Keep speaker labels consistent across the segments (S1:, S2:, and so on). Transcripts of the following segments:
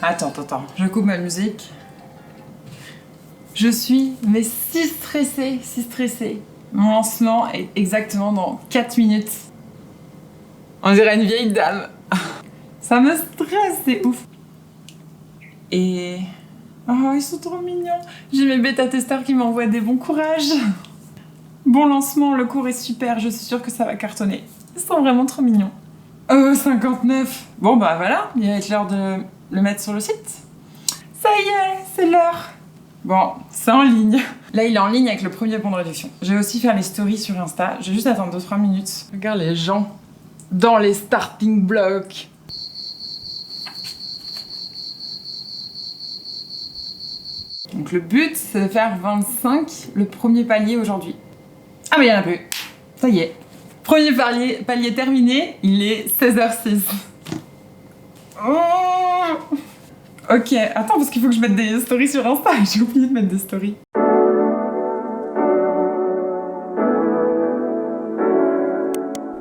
S1: Attends, je coupe ma musique. Je suis mais si stressée. Mon lancement est exactement dans 4 minutes. On dirait une vieille dame. Ça me stresse, c'est ouf. Et... oh, ils sont trop mignons. J'ai mes bêta-testeurs qui m'envoient des bons courages. Bon lancement, le cours est super, je suis sûre que ça va cartonner. Ils sont vraiment trop mignons. Oh, 59. Bon bah voilà, il va être l'heure de le mettre sur le site. Ça y est, c'est l'heure. Bon, c'est en ligne. Là, il est en ligne avec le premier bon de réduction. Je vais aussi faire les stories sur Insta. Je vais juste attendre 2-3 minutes. Regarde les gens dans les starting blocks. Donc le but, c'est de faire 25, le premier palier aujourd'hui. Ah mais il y en a plus. Ça y est. Premier palier terminé, il est 16h06. Oh, ok, attends, parce qu'il faut que je mette des stories sur Insta. J'ai oublié de mettre des stories.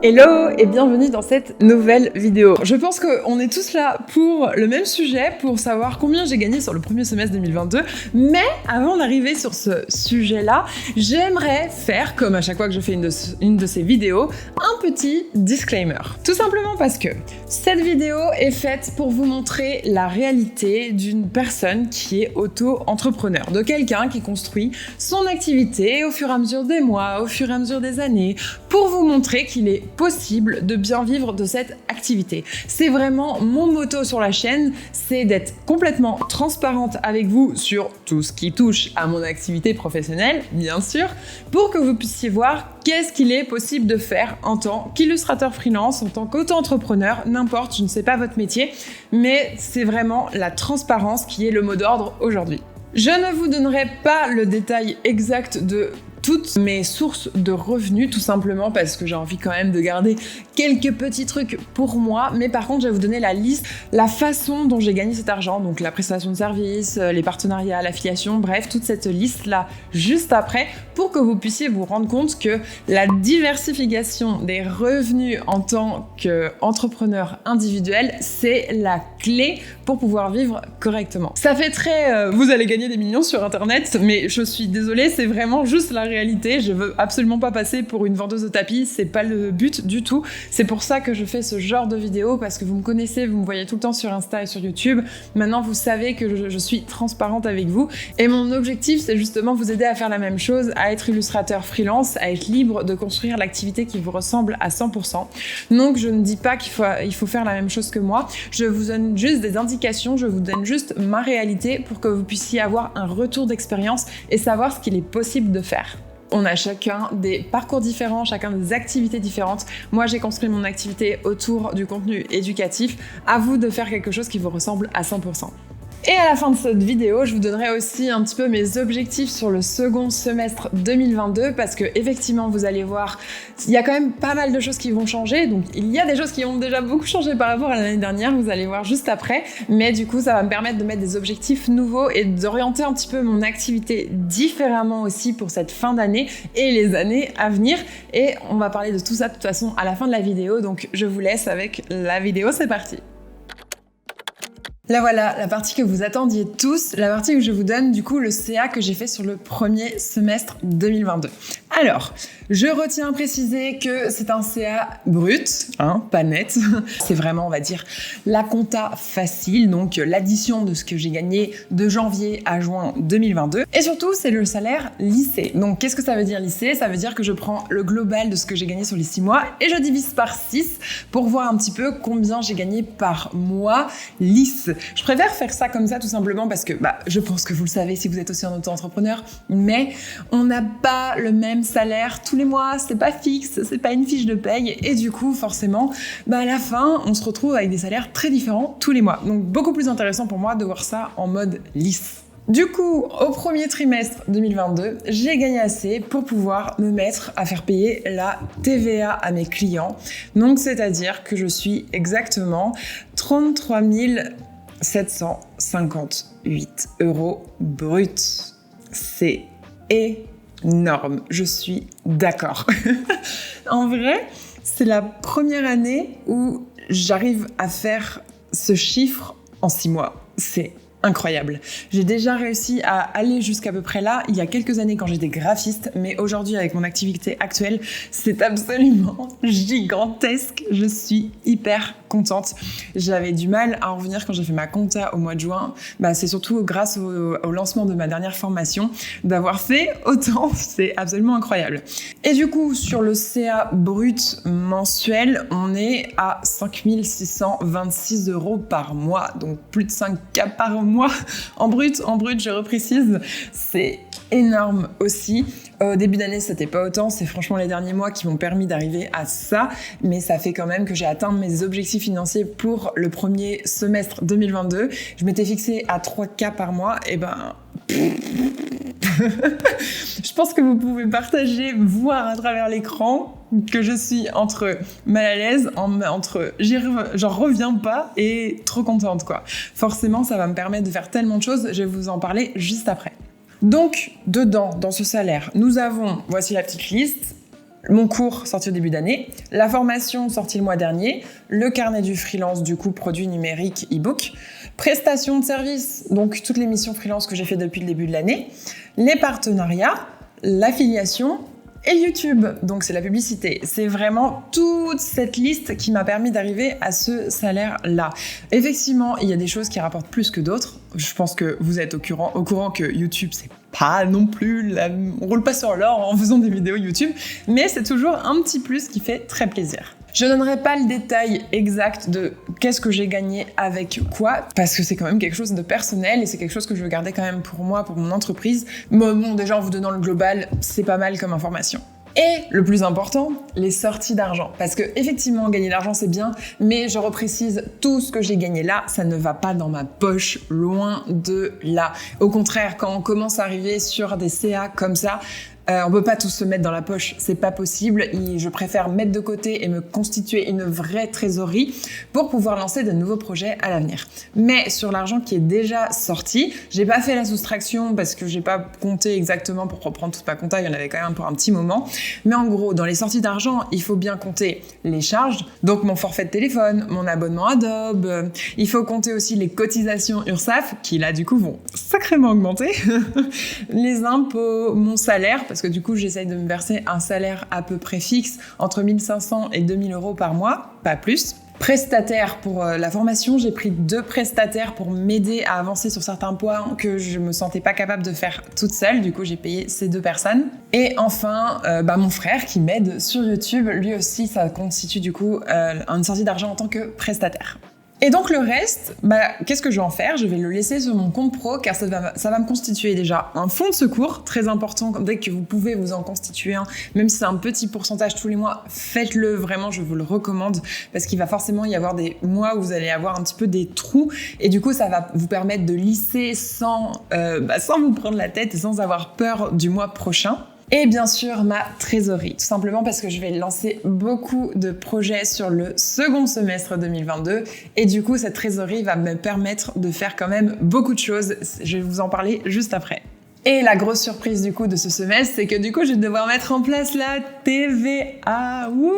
S1: Hello et bienvenue dans cette nouvelle vidéo. Je pense qu'on est tous là pour le même sujet, pour savoir combien j'ai gagné sur le premier semestre 2022. Mais avant d'arriver sur ce sujet-là, j'aimerais faire, comme à chaque fois que je fais une de ces vidéos, un petit disclaimer. Tout simplement parce que cette vidéo est faite pour vous montrer la réalité d'une personne qui est auto-entrepreneur, de quelqu'un qui construit son activité au fur et à mesure des mois, au fur et à mesure des années, pour vous montrer qu'il est possible de bien vivre de cette activité. C'est vraiment mon motto sur la chaîne, c'est d'être complètement transparente avec vous sur tout ce qui touche à mon activité professionnelle, bien sûr, pour que vous puissiez voir qu'est-ce qu'il est possible de faire en tant qu'illustrateur freelance, en tant qu'auto-entrepreneur, n'importe, je ne sais pas votre métier, mais c'est vraiment la transparence qui est le mot d'ordre aujourd'hui. Je ne vous donnerai pas le détail exact de toutes mes sources de revenus, tout simplement parce que j'ai envie quand même de garder quelques petits trucs pour moi, mais par contre je vais vous donner la liste, la façon dont j'ai gagné cet argent, donc la prestation de services, les partenariats, l'affiliation, bref, toute cette liste-là juste après, pour que vous puissiez vous rendre compte que la diversification des revenus en tant qu'entrepreneur individuel, c'est la clé pour pouvoir vivre correctement. Ça fait très vous allez gagner des millions sur internet, mais je suis désolée, c'est vraiment juste la réalité. Je veux absolument pas passer pour une vendeuse de tapis, c'est pas le but du tout. C'est pour ça que je fais ce genre de vidéo, parce que vous me connaissez, vous me voyez tout le temps sur Insta et sur YouTube. Maintenant, vous savez que je suis transparente avec vous. Et mon objectif, c'est justement vous aider à faire la même chose, à être illustrateur freelance, à être libre de construire l'activité qui vous ressemble à 100%. Donc, je ne dis pas qu'il faut faire la même chose que moi. Je vous donne juste des indications, je vous donne juste ma réalité pour que vous puissiez avoir un retour d'expérience et savoir ce qu'il est possible de faire. On a chacun des parcours différents, chacun des activités différentes. Moi, j'ai construit mon activité autour du contenu éducatif. À vous de faire quelque chose qui vous ressemble à 100%. Et à la fin de cette vidéo, je vous donnerai aussi un petit peu mes objectifs sur le second semestre 2022 parce que effectivement, vous allez voir, il y a quand même pas mal de choses qui vont changer. Donc, il y a des choses qui ont déjà beaucoup changé par rapport à l'année dernière, vous allez voir juste après. Mais du coup, ça va me permettre de mettre des objectifs nouveaux et d'orienter un petit peu mon activité différemment aussi pour cette fin d'année et les années à venir. Et on va parler de tout ça de toute façon à la fin de la vidéo. Donc, je vous laisse avec la vidéo, c'est parti. Là voilà, la partie que vous attendiez tous, la partie où je vous donne du coup le CA que j'ai fait sur le premier semestre 2022. Alors, je retiens à préciser que c'est un CA brut, pas net. C'est vraiment, on va dire, la compta facile, donc l'addition de ce que j'ai gagné de janvier à juin 2022. Et surtout, c'est le salaire lycée. Donc, qu'est-ce que ça veut dire lycée? Ça veut dire que je prends le global de ce que j'ai gagné sur les 6 mois et je divise par 6 pour voir un petit peu combien j'ai gagné par mois lisse. Je préfère faire ça comme ça tout simplement parce que je pense que vous le savez si vous êtes aussi un auto-entrepreneur, mais on n'a pas le même salaire tous les mois, c'est pas fixe, c'est pas une fiche de paye et du coup forcément à la fin on se retrouve avec des salaires très différents tous les mois. Donc beaucoup plus intéressant pour moi de voir ça en mode lisse. Du coup, au premier trimestre 2022, j'ai gagné assez pour pouvoir me mettre à faire payer la TVA à mes clients. Donc, c'est-à-dire que je suis exactement 33 758 € brut. C'est énorme. Je suis d'accord. En vrai, c'est la première année où j'arrive à faire ce chiffre en 6 mois. c'est incroyable. J'ai déjà réussi à aller jusqu'à peu près là il y a quelques années quand j'étais graphiste, mais aujourd'hui avec mon activité actuelle, c'est absolument gigantesque. Je suis hyper contente. J'avais du mal à en revenir quand j'ai fait ma compta au mois de juin. C'est surtout grâce au lancement de ma dernière formation d'avoir fait autant. C'est absolument incroyable. Et du coup, sur le CA brut mensuel, on est à 5 626 € par mois, donc plus de 5K par mois en brut, je reprécise, c'est énorme aussi. Début d'année, c'était pas autant, c'est franchement les derniers mois qui m'ont permis d'arriver à ça, mais ça fait quand même que j'ai atteint mes objectifs financiers pour le premier semestre 2022. Je m'étais fixé à 3K par mois, et je pense que vous pouvez partager, voir à travers l'écran que je suis entre mal à l'aise, entre j'en reviens pas et trop contente quoi. Forcément, ça va me permettre de faire tellement de choses, je vais vous en parler juste après. Donc, dedans, dans ce salaire, nous avons, voici la petite liste, mon cours sorti au début d'année, la formation sortie le mois dernier, le carnet du freelance, du coup, produit numérique e-book, prestations de services, donc toutes les missions freelance que j'ai fait depuis le début de l'année, les partenariats, l'affiliation et YouTube, donc c'est la publicité. C'est vraiment toute cette liste qui m'a permis d'arriver à ce salaire-là. Effectivement, il y a des choses qui rapportent plus que d'autres. Je pense que vous êtes au courant que YouTube, c'est pas non plus... On roule pas sur l'or en faisant des vidéos YouTube, mais c'est toujours un petit plus qui fait très plaisir. Je donnerai pas le détail exact de qu'est-ce que j'ai gagné avec quoi, parce que c'est quand même quelque chose de personnel et c'est quelque chose que je veux garder quand même pour moi, pour mon entreprise. Mais bon, déjà en vous donnant le global, c'est pas mal comme information. Et le plus important, les sorties d'argent. Parce que effectivement, gagner de l'argent, c'est bien, mais je reprécise, tout ce que j'ai gagné là, ça ne va pas dans ma poche, loin de là. Au contraire, quand on commence à arriver sur des CA comme ça, on peut pas tous se mettre dans la poche, c'est pas possible. Je préfère mettre de côté et me constituer une vraie trésorerie pour pouvoir lancer de nouveaux projets à l'avenir. Mais sur l'argent qui est déjà sorti, j'ai pas fait la soustraction parce que j'ai pas compté exactement pour reprendre toute ma compta, il y en avait quand même pour un petit moment. Mais en gros, dans les sorties d'argent, il faut bien compter les charges, donc mon forfait de téléphone, mon abonnement Adobe. Il faut compter aussi les cotisations URSSAF qui là du coup vont sacrément augmenter, les impôts, mon salaire, parce que du coup, j'essaye de me verser un salaire à peu près fixe, entre 1500 et 2000 € par mois, pas plus. Prestataire pour la formation, j'ai pris 2 prestataires pour m'aider à avancer sur certains points que je me sentais pas capable de faire toute seule, du coup j'ai payé ces 2 personnes. Et enfin, mon frère qui m'aide sur YouTube, lui aussi ça constitue du coup une sortie d'argent en tant que prestataire. Et donc le reste, qu'est-ce que je vais en faire ? Je vais le laisser sur mon compte pro car ça va me constituer déjà un fonds de secours très important. Dès que vous pouvez vous en constituer un, même si c'est un petit pourcentage tous les mois, faites-le vraiment, je vous le recommande parce qu'il va forcément y avoir des mois où vous allez avoir un petit peu des trous et du coup ça va vous permettre de lisser sans vous prendre la tête et sans avoir peur du mois prochain. Et bien sûr, ma trésorerie, tout simplement parce que je vais lancer beaucoup de projets sur le second semestre 2022 et du coup, cette trésorerie va me permettre de faire quand même beaucoup de choses. Je vais vous en parler juste après. Et la grosse surprise du coup de ce semestre, c'est que du coup je vais devoir mettre en place la TVA. Wouhou.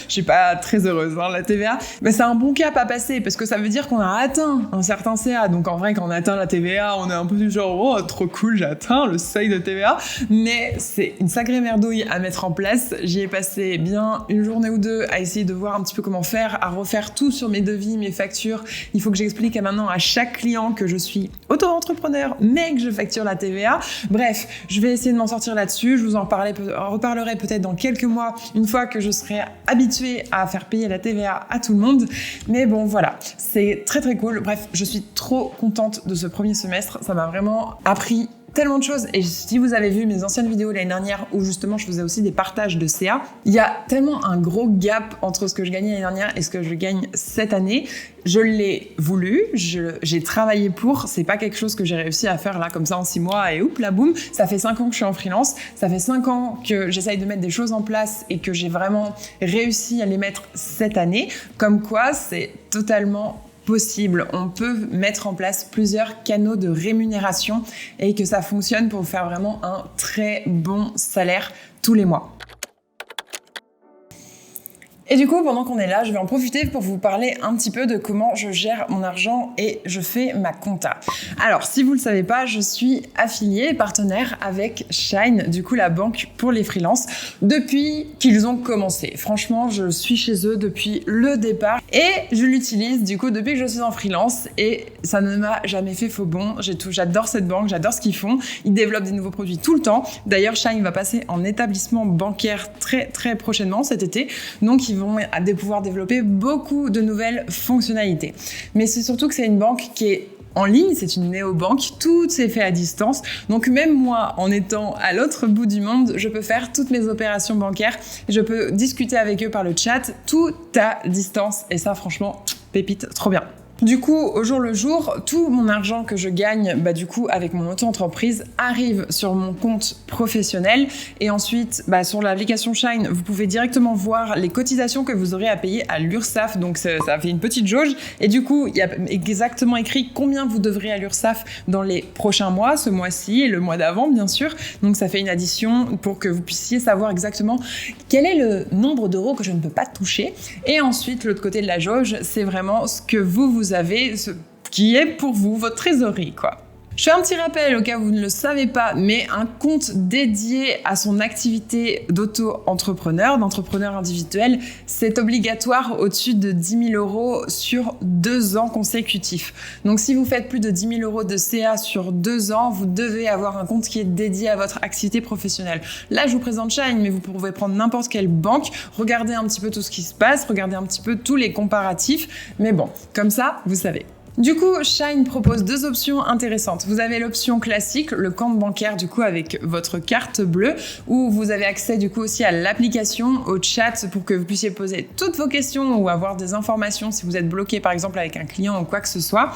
S1: Je suis pas très heureuse, la TVA. Mais c'est un bon cap à passer parce que ça veut dire qu'on a atteint un certain CA. Donc en vrai, quand on atteint la TVA, on est un peu du genre « Oh, trop cool, j'ai atteint le seuil de TVA ». Mais c'est une sacrée merdouille à mettre en place. J'y ai passé bien une journée ou deux à essayer de voir un petit peu comment faire, à refaire tout sur mes devis, mes factures. Il faut que j'explique maintenant à chaque client que je suis auto-entrepreneur, mais que je facture la TVA. Bref, je vais essayer de m'en sortir là-dessus. Je vous en reparlerai peut-être dans quelques mois, une fois que je serai habituée à faire payer la TVA à tout le monde. Mais bon, voilà, c'est très très cool. Bref, je suis trop contente de ce premier semestre. Ça m'a vraiment appris tellement de choses. Et si vous avez vu mes anciennes vidéos l'année dernière où justement je faisais aussi des partages de CA, il y a tellement un gros gap entre ce que je gagnais l'année dernière et ce que je gagne cette année. Je l'ai voulu, j'ai travaillé pour, c'est pas quelque chose que j'ai réussi à faire là comme ça en 6 mois et oups, la boum. Ça fait 5 ans que je suis en freelance, ça fait 5 ans que j'essaye de mettre des choses en place et que j'ai vraiment réussi à les mettre cette année. Comme quoi, c'est totalement possible. On peut mettre en place plusieurs canaux de rémunération et que ça fonctionne pour faire vraiment un très bon salaire tous les mois. Et du coup, pendant qu'on est là, je vais en profiter pour vous parler un petit peu de comment je gère mon argent et je fais ma compta. Alors, si vous le savez pas, je suis affiliée et partenaire avec Shine, du coup la banque pour les freelances, depuis qu'ils ont commencé. Franchement, je suis chez eux depuis le départ et je l'utilise du coup depuis que je suis en freelance et ça ne m'a jamais fait faux bon. J'adore cette banque, j'adore ce qu'ils font. Ils développent des nouveaux produits tout le temps. D'ailleurs, Shine va passer en établissement bancaire très prochainement cet été, donc ils vont pouvoir développer beaucoup de nouvelles fonctionnalités. Mais c'est surtout que c'est une banque qui est en ligne, c'est une néobanque, tout est fait à distance. Donc même moi, en étant à l'autre bout du monde, je peux faire toutes mes opérations bancaires, je peux discuter avec eux par le chat, tout à distance. Et ça, franchement, pépite, trop bien. Du coup, au jour le jour, tout mon argent que je gagne, du coup, avec mon auto-entreprise, arrive sur mon compte professionnel. Et ensuite, sur l'application Shine, vous pouvez directement voir les cotisations que vous aurez à payer à l'URSSAF. Donc, ça fait une petite jauge. Et du coup, il y a exactement écrit combien vous devrez à l'URSSAF dans les prochains mois, ce mois-ci et le mois d'avant, bien sûr. Donc, ça fait une addition pour que vous puissiez savoir exactement quel est le nombre d'euros que je ne peux pas toucher. Et ensuite, l'autre côté de la jauge, c'est vraiment ce que vous avez, ce qui est pour vous votre trésorerie, quoi. Je fais un petit rappel au cas où vous ne le savez pas, mais un compte dédié à son activité d'auto-entrepreneur, d'entrepreneur individuel, c'est obligatoire au-dessus de 10 000 euros sur 2 ans consécutifs. Donc si vous faites plus de 10 000 euros de CA sur 2 ans, vous devez avoir un compte qui est dédié à votre activité professionnelle. Là, je vous présente Shine, mais vous pouvez prendre n'importe quelle banque, regarder un petit peu tout ce qui se passe, regarder un petit peu tous les comparatifs, mais bon, comme ça, vous savez. Du coup, Shine propose 2 options intéressantes. Vous avez l'option classique, le compte bancaire du coup avec votre carte bleue, où vous avez accès du coup aussi à l'application, au chat pour que vous puissiez poser toutes vos questions ou avoir des informations si vous êtes bloqué par exemple avec un client ou quoi que ce soit.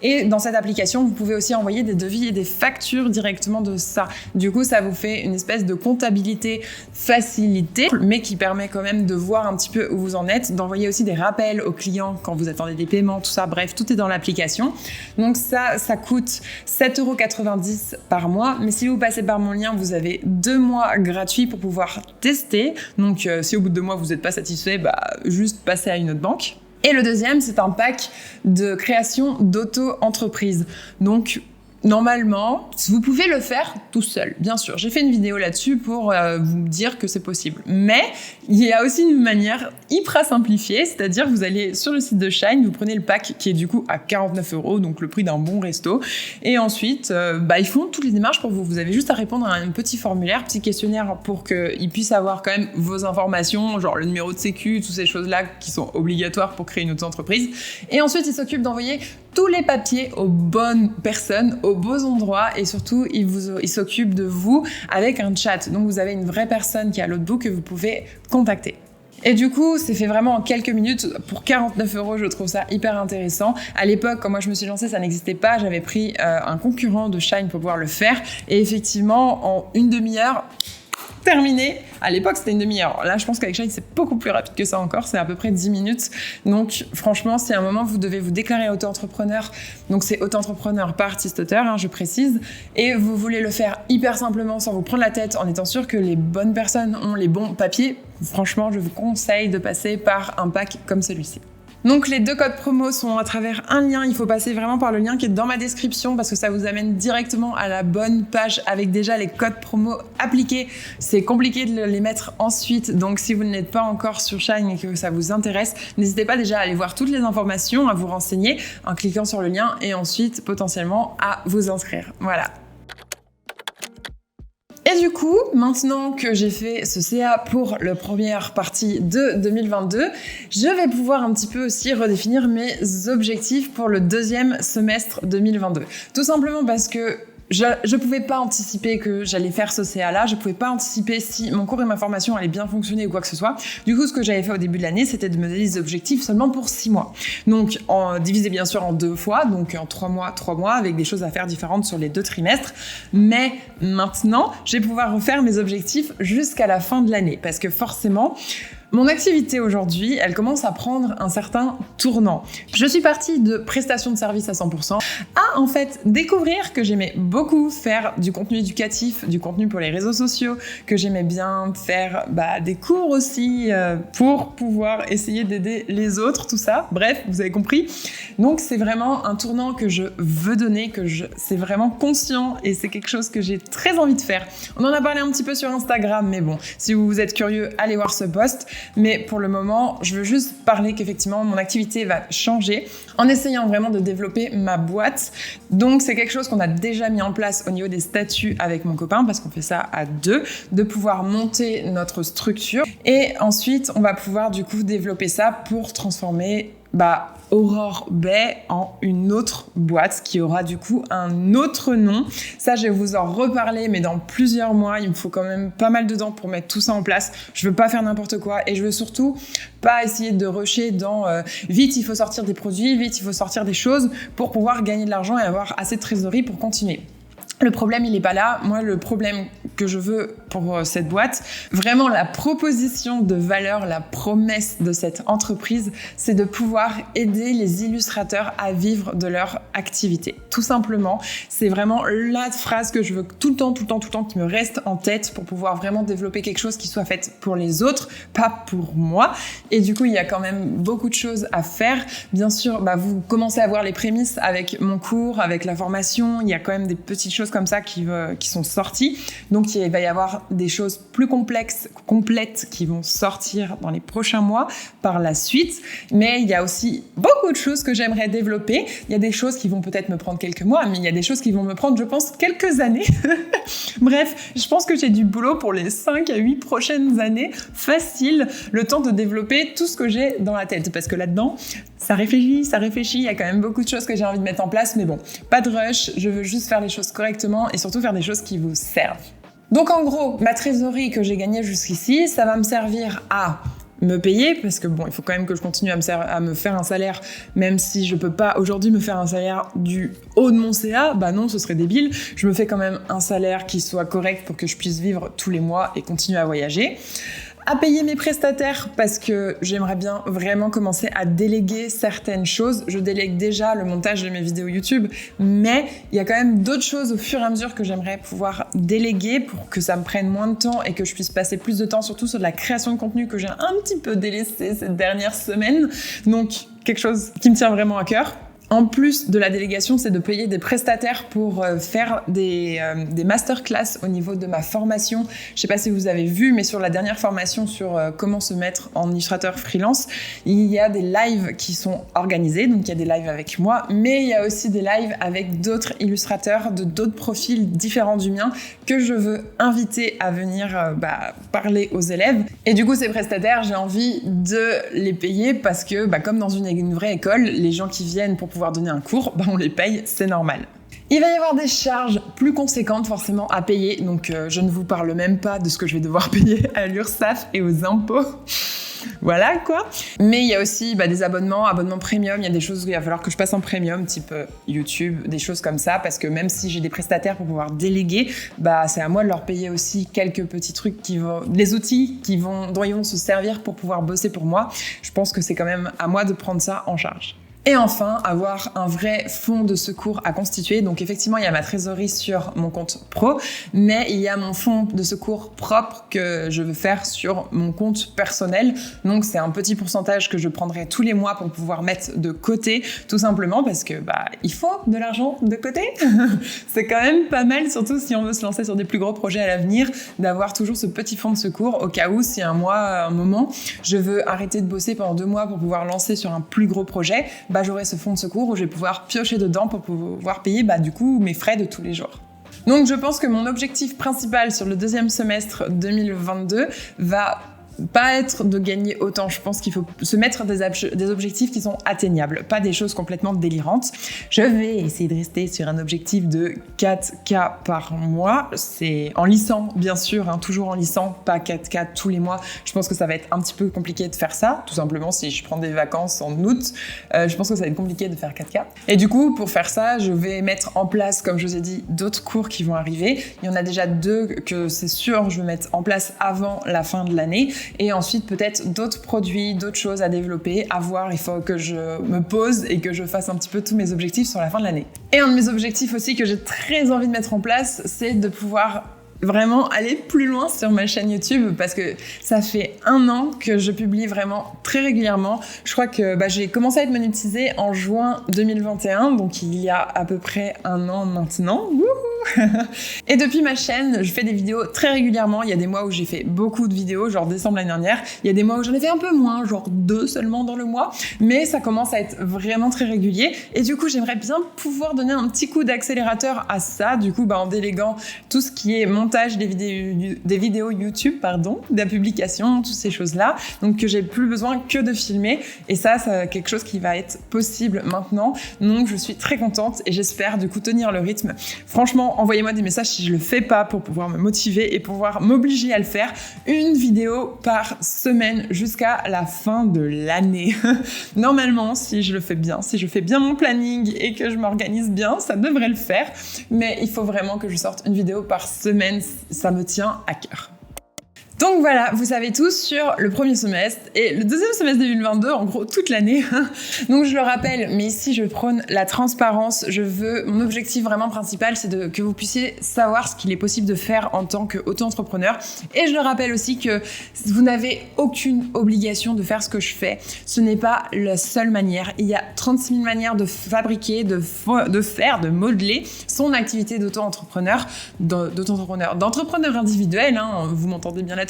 S1: Et dans cette application, vous pouvez aussi envoyer des devis et des factures directement de ça. Du coup, ça vous fait une espèce de comptabilité facilitée, mais qui permet quand même de voir un petit peu où vous en êtes, d'envoyer aussi des rappels aux clients quand vous attendez des paiements, tout ça. Bref, tout est dans l'application. Donc ça coûte 7,90 € par mois. Mais si vous passez par mon lien, vous avez 2 mois gratuits pour pouvoir tester. Donc si au bout de 2 mois, vous n'êtes pas satisfait, juste passez à une autre banque. Et le deuxième, c'est un pack de création d'auto-entreprise. Donc, normalement, vous pouvez le faire tout seul, bien sûr. J'ai fait une vidéo là-dessus pour vous dire que c'est possible. Mais il y a aussi une manière hyper simplifiée, c'est-à-dire vous allez sur le site de Shine, vous prenez le pack qui est du coup à 49 €, donc le prix d'un bon resto. Et ensuite, ils font toutes les démarches pour vous. Vous avez juste à répondre à un petit formulaire, petit questionnaire pour qu'ils puissent avoir quand même vos informations, genre le numéro de sécu, toutes ces choses-là qui sont obligatoires pour créer une auto-entreprise. Et ensuite, ils s'occupent d'envoyer tous les papiers aux bonnes personnes, aux beaux endroits et surtout, ils s'occupent de vous avec un chat. Donc, vous avez une vraie personne qui est à l'autre bout que vous pouvez contacter. Et du coup, c'est fait vraiment en quelques minutes. Pour 49 €, je trouve ça hyper intéressant. À l'époque, quand moi je me suis lancée, ça n'existait pas. J'avais pris un concurrent de Shine pour pouvoir le faire. Et effectivement, en une demi-heure, terminé. À l'époque, c'était une demi-heure. Là, je pense qu'avec Shine, c'est beaucoup plus rapide que ça encore. C'est à peu près 10 minutes. Donc, franchement, si à un moment, vous devez vous déclarer auto-entrepreneur, donc c'est auto-entrepreneur, pas artiste-auteur, je précise, et vous voulez le faire hyper simplement, sans vous prendre la tête, en étant sûr que les bonnes personnes ont les bons papiers, franchement, je vous conseille de passer par un pack comme celui-ci. Donc les 2 codes promo sont à travers un lien, il faut passer vraiment par le lien qui est dans ma description parce que ça vous amène directement à la bonne page avec déjà les codes promo appliqués. C'est compliqué de les mettre ensuite, donc si vous n'êtes pas encore sur Shine et que ça vous intéresse, n'hésitez pas déjà à aller voir toutes les informations, à vous renseigner en cliquant sur le lien et ensuite potentiellement à vous inscrire. Voilà. Et du coup, maintenant que j'ai fait ce CA pour la première partie de 2022, je vais pouvoir un petit peu aussi redéfinir mes objectifs pour le 2e semestre 2022. Tout simplement parce que je pouvais pas anticiper que j'allais faire ce CA-là, je pouvais pas anticiper si mon cours et ma formation allaient bien fonctionner ou quoi que ce soit. Du coup, ce que j'avais fait au début de l'année, c'était de me donner des objectifs seulement pour 6 mois. Donc, divisé bien sûr en 2 fois, donc en 3 mois, avec des choses à faire différentes sur les 2 trimestres. Mais maintenant, je vais pouvoir refaire mes objectifs jusqu'à la fin de l'année. Parce que forcément, Mon activité aujourd'hui, elle commence à prendre un certain tournant. Je suis partie de prestation de service à 100% à en fait découvrir que j'aimais beaucoup faire du contenu éducatif, du contenu pour les réseaux sociaux, que j'aimais bien faire des cours aussi pour pouvoir essayer d'aider les autres, tout ça. Bref, vous avez compris. Donc c'est vraiment un tournant que je veux donner, c'est vraiment conscient et c'est quelque chose que j'ai très envie de faire. On en a parlé un petit peu sur Instagram, mais bon, si vous êtes curieux, allez voir ce post. Mais pour le moment, je veux juste parler qu'effectivement, mon activité va changer en essayant vraiment de développer ma boîte. Donc, c'est quelque chose qu'on a déjà mis en place au niveau des statuts avec mon copain, parce qu'on fait ça à deux, de pouvoir monter notre structure. Et ensuite, on va pouvoir du coup développer ça pour transformer Aurore Bay en une autre boîte qui aura du coup un autre nom. Ça, je vais vous en reparler, mais dans plusieurs mois. Il me faut quand même pas mal de temps pour mettre tout ça en place. Je veux pas faire n'importe quoi et je veux surtout pas essayer de rusher dans vite, il faut sortir des produits, vite, il faut sortir des choses pour pouvoir gagner de l'argent et avoir assez de trésorerie pour continuer. Le problème, il est pas là. Moi, le problème que je veux pour cette boîte, vraiment la proposition de valeur, la promesse de cette entreprise, c'est de pouvoir aider les illustrateurs à vivre de leur activité. Tout simplement, c'est vraiment la phrase que je veux tout le temps qui me reste en tête pour pouvoir vraiment développer quelque chose qui soit fait pour les autres, pas pour moi. Et du coup, il y a quand même beaucoup de choses à faire. Bien sûr, vous commencez à voir les prémices avec mon cours, avec la formation. Il y a quand même des petites choses comme ça qui sont sorties. Donc, il va y avoir des choses plus complètes qui vont sortir dans les prochains mois par la suite. Mais il y a aussi beaucoup de choses que j'aimerais développer. Il y a des choses qui vont peut-être me prendre quelques mois, mais il y a des choses qui vont me prendre, je pense, quelques années. Bref, je pense que j'ai du boulot pour les 5 à 8 prochaines années. Facile, le temps de développer tout ce que j'ai dans la tête. Parce que là-dedans, ça réfléchit. Il y a quand même beaucoup de choses que j'ai envie de mettre en place. Mais bon, pas de rush. Je veux juste faire les choses correctement et surtout faire des choses qui vous servent. Donc en gros, ma trésorerie que j'ai gagnée jusqu'ici, ça va me servir à me payer, parce que il faut quand même que je continue à me faire un salaire, même si je peux pas aujourd'hui me faire un salaire du haut de mon CA, non, ce serait débile. Je me fais quand même un salaire qui soit correct pour que je puisse vivre tous les mois et continuer à voyager. À payer mes prestataires parce que j'aimerais bien vraiment commencer à déléguer certaines choses. Je délègue déjà le montage de mes vidéos YouTube, mais il y a quand même d'autres choses au fur et à mesure que j'aimerais pouvoir déléguer pour que ça me prenne moins de temps et que je puisse passer plus de temps, surtout sur de la création de contenu que j'ai un petit peu délaissé cette dernière semaine. Donc, quelque chose qui me tient vraiment à cœur. En plus de la délégation, c'est de payer des prestataires pour faire des masterclass au niveau de ma formation. Je sais pas si vous avez vu, mais sur la dernière formation sur comment se mettre en illustrateur freelance, il y a des lives qui sont organisés. Donc, il y a des lives avec moi, mais il y a aussi des lives avec d'autres illustrateurs de d'autres profils différents du mien que je veux inviter à venir parler aux élèves. Et du coup, ces prestataires, j'ai envie de les payer parce que, comme dans une vraie école, les gens qui viennent pour pouvoir donner un cours, on les paye, c'est normal. Il va y avoir des charges plus conséquentes forcément à payer, donc je ne vous parle même pas de ce que je vais devoir payer à l'URSSAF et aux impôts. Voilà quoi. Mais il y a aussi des abonnements premium, il y a des choses où il va falloir que je passe en premium, type YouTube, des choses comme ça, parce que même si j'ai des prestataires pour pouvoir déléguer, c'est à moi de leur payer aussi quelques petits trucs les outils dont ils vont se servir pour pouvoir bosser pour moi. Je pense que c'est quand même à moi de prendre ça en charge. Et enfin, avoir un vrai fonds de secours à constituer. Donc effectivement, il y a ma trésorerie sur mon compte pro, mais il y a mon fonds de secours propre que je veux faire sur mon compte personnel. Donc c'est un petit pourcentage que je prendrai tous les mois pour pouvoir mettre de côté, tout simplement parce que il faut de l'argent de côté. C'est quand même pas mal, surtout si on veut se lancer sur des plus gros projets à l'avenir, d'avoir toujours ce petit fonds de secours au cas où, si un moment, je veux arrêter de bosser pendant 2 mois pour pouvoir lancer sur un plus gros projet, j'aurai ce fonds de secours où je vais pouvoir piocher dedans pour pouvoir payer du coup mes frais de tous les jours. Donc je pense que mon objectif principal sur le 2e semestre 2022 va pas être de gagner autant. Je pense qu'il faut se mettre des objectifs qui sont atteignables, pas des choses complètement délirantes. Je vais essayer de rester sur un objectif de 4K par mois. C'est en lissant, bien sûr, toujours en lissant, pas 4K tous les mois. Je pense que ça va être un petit peu compliqué de faire ça. Tout simplement, si je prends des vacances en août, je pense que ça va être compliqué de faire 4K. Et du coup, pour faire ça, je vais mettre en place, comme je vous ai dit, d'autres cours qui vont arriver. Il y en a déjà 2 que c'est sûr, je vais mettre en place avant la fin de l'année. et ensuite peut-être d'autres produits, d'autres choses à développer, à voir. Il faut que je me pose et que je fasse un petit peu tous mes objectifs sur la fin de l'année. Et un de mes objectifs aussi que j'ai très envie de mettre en place, c'est de pouvoir vraiment aller plus loin sur ma chaîne YouTube parce que ça fait 1 an que je publie vraiment très régulièrement. Je crois que j'ai commencé à être monétisée en juin 2021, donc il y a à peu près 1 an maintenant. Wouhou. Et depuis ma chaîne, je fais des vidéos très régulièrement. Il y a des mois où j'ai fait beaucoup de vidéos, genre décembre l'année dernière. Il y a des mois où j'en ai fait un peu moins, genre 2 seulement dans le mois. Mais ça commence à être vraiment très régulier. Et du coup, j'aimerais bien pouvoir donner un petit coup d'accélérateur à ça. Du coup, en déléguant tout ce qui est montage des vidéos YouTube, de la publication, toutes ces choses-là. Donc que j'ai plus besoin que de filmer. Et ça, c'est quelque chose qui va être possible maintenant. Donc je suis très contente et j'espère du coup tenir le rythme. Franchement, envoyez-moi des messages si je le fais pas pour pouvoir me motiver et pouvoir m'obliger à le faire. 1 vidéo par semaine jusqu'à la fin de l'année. Normalement, si je le fais bien, si je fais bien mon planning et que je m'organise bien, ça devrait le faire. Mais il faut vraiment que je sorte 1 vidéo par semaine. Ça me tient à cœur. Donc voilà, vous savez tous sur le premier semestre et le deuxième semestre 2022, en gros toute l'année. Donc je le rappelle, mais ici je prône la transparence. Mon objectif vraiment principal, c'est que vous puissiez savoir ce qu'il est possible de faire en tant qu'auto-entrepreneur. Et je le rappelle aussi que vous n'avez aucune obligation de faire ce que je fais. Ce n'est pas la seule manière. Il y a 36 000 manières de fabriquer, de faire, de modeler son activité d'auto-entrepreneur, d'entrepreneur individuel. Vous m'entendez bien là-dessus.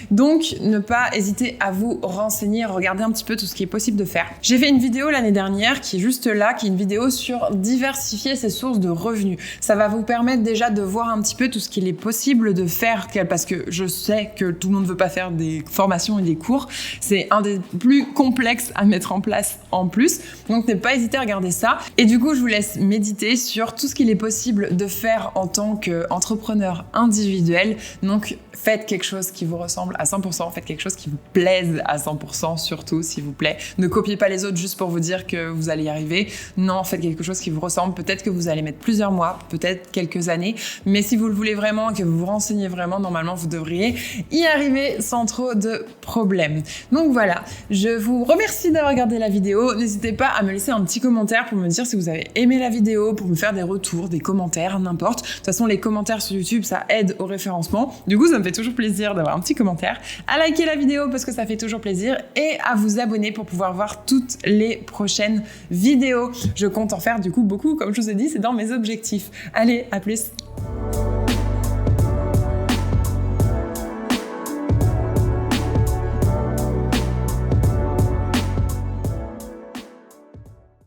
S1: Donc, ne pas hésiter à vous renseigner, regarder un petit peu tout ce qui est possible de faire. J'ai fait une vidéo l'année dernière qui est juste là, qui est une vidéo sur diversifier ses sources de revenus. Ça va vous permettre déjà de voir un petit peu tout ce qu'il est possible de faire, parce que je sais que tout le monde ne veut pas faire des formations et des cours. C'est un des plus complexes à mettre en place en plus. Donc, ne pas hésiter à regarder ça. Et du coup, je vous laisse méditer sur tout ce qu'il est possible de faire en tant qu'entrepreneur individuel. Donc, faites quelque chose qui vous ressemble à 100%, faites quelque chose qui vous plaise à 100%, surtout, s'il vous plaît. Ne copiez pas les autres juste pour vous dire que vous allez y arriver. Non, faites quelque chose qui vous ressemble. Peut-être que vous allez mettre plusieurs mois, peut-être quelques années, mais si vous le voulez vraiment et que vous vous renseignez vraiment, normalement, vous devriez y arriver sans trop de problèmes. Donc voilà, je vous remercie d'avoir regardé la vidéo. N'hésitez pas à me laisser un petit commentaire pour me dire si vous avez aimé la vidéo, pour me faire des retours, des commentaires, n'importe. De toute façon, les commentaires sur YouTube, ça aide au référencement. Du coup, ça me fait toujours plaisir d'avoir un petit commentaire, à liker la vidéo parce que ça fait toujours plaisir et à vous abonner pour pouvoir voir toutes les prochaines vidéos. Je compte en faire du coup beaucoup, comme je vous ai dit, c'est dans mes objectifs. Allez, à plus!